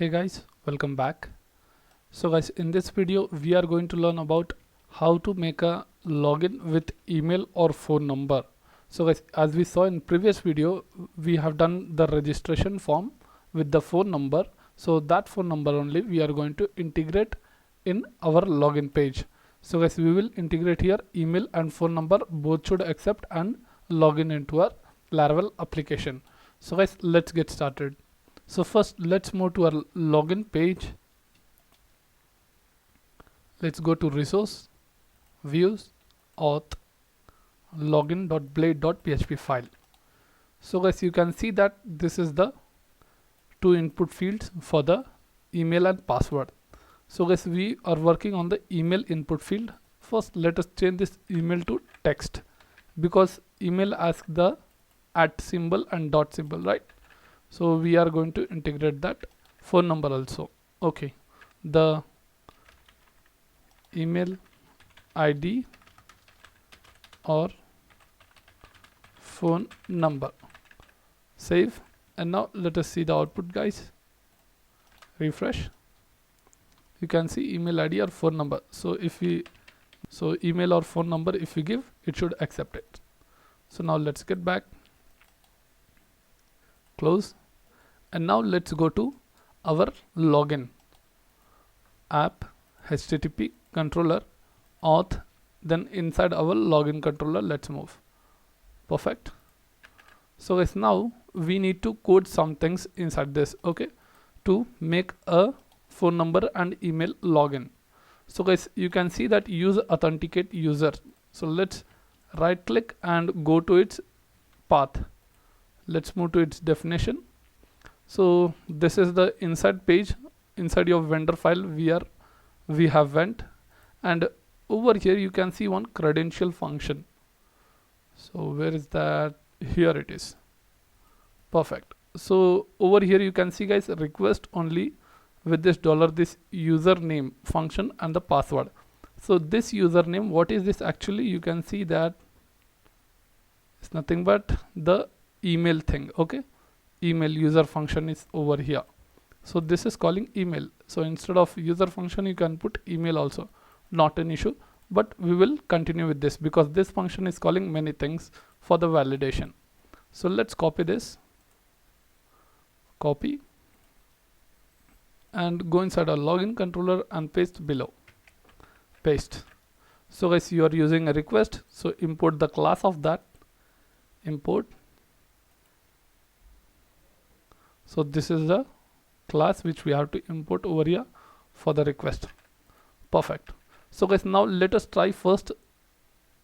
Hey guys, welcome back. So guys, in this video we are going to learn about how to make a login with email or phone number. So guys, as we saw in previous video, we have done the registration form with the phone number. So that phone number only we are going to integrate in our login page. So guys, we will integrate here email and phone number both should accept and login into our Laravel application. So guys, let's get started. So first let's move to our login page. Let's go to resource, views, auth, login.blade.php file. So guys, you can see that this is the two input fields for the email and password. So guys, we are working on the email input field. First let us change this email to text because email asks the @ symbol and dot symbol, right? So we are going to integrate that phone number also. Okay, the email ID or phone number. Save, and now let us see the output, guys. Refresh. You can see email ID or phone number. So email or phone number, if we give, it should accept it. So now let's get back, close, and now let's go to our login app, HTTP controller, auth, then inside our login controller let's move. Perfect. So guys, now we need to code some things inside this, okay, to make a phone number and email login. So guys, you can see that use authenticate user. So let's right click and go to its path. Let's move to its definition. So this is the inside page. Inside your vendor file we have went, and over here you can see one credential function. So where is that? Here it is. Perfect. So over here you can see, guys, request only with this $, this username function and the password. So this username, what is this actually? You can see that it's nothing but the email thing, okay? Email user function is over here. So this is calling email. So instead of user function you can put email also, not an issue, but we will continue with this because this function is calling many things for the validation. So let's copy this, copy, and go inside our login controller and paste below. Paste. So guys, you are using a request, so import the class of that. Import. So this is the class which we have to import over here for the request. Perfect. So guys, now let us try first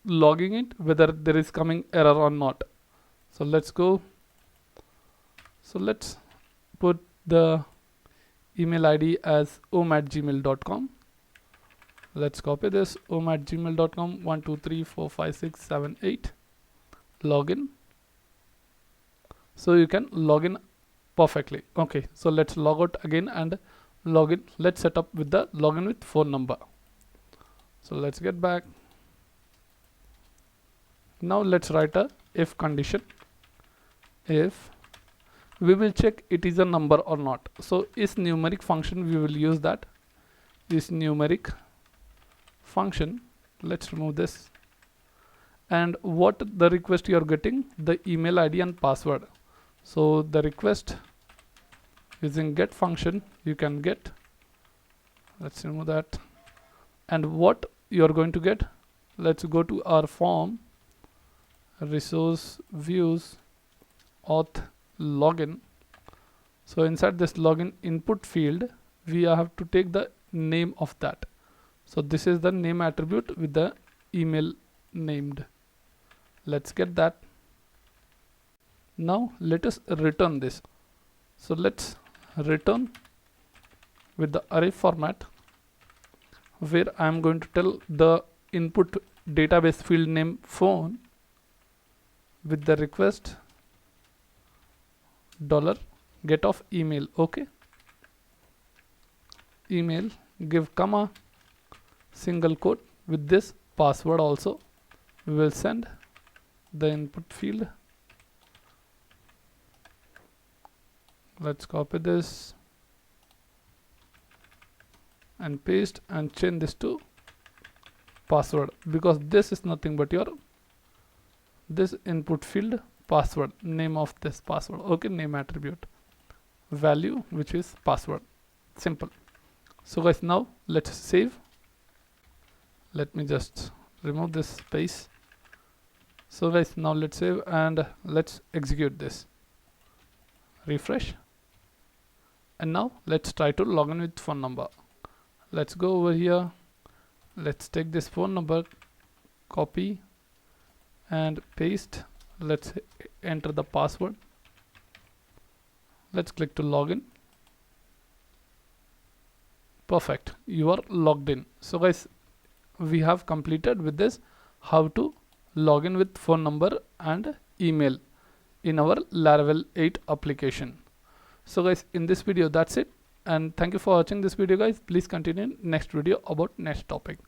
logging it, whether there is coming error or not. So let's go. So let's put the email ID as om@gmail.com. Let's copy this, om@gmail.com, 1 2 3 4 5 6 7 8. Login. So you can log in perfectly. Okay, so let's log out again and log in. Let's set up with the login with phone number. So let's get back. Now let's write a if condition. If we will check it is a number or not. So is numeric function, we will use that. Is numeric function. Let's remove this. And what the request you are getting? The email ID and password. So the request using get function you can get. Let's remove that. And what you are going to get? Let's go to our form, resource, views, auth, login. So inside this login input field we have to take the name of that. So this is the name attribute with the email named. Let's get that. Now let us return this. So let's return with the array format, where I am going to tell the input database field name phone with the request $get of email. Okay, email, give comma, single quote with this password also. We will send the input field. Let's copy this, and paste and change this to password, because this is nothing but your this input field password, name of this password. Okay, name attribute, value which is password. Simple. So guys, now let's save. Let me just remove this space. So guys, now let's save and let's execute this. Refresh. And now let's try to log in with phone number. Let's go over here. Let's take this phone number, copy and paste. Let's enter the password. Let's click to login. Perfect, you are logged in. So guys, we have completed with this how to log in with phone number and email in our Laravel 8 application. So guys, in this video that's it, and thank you for watching this video guys. Please continue in next video about next topic.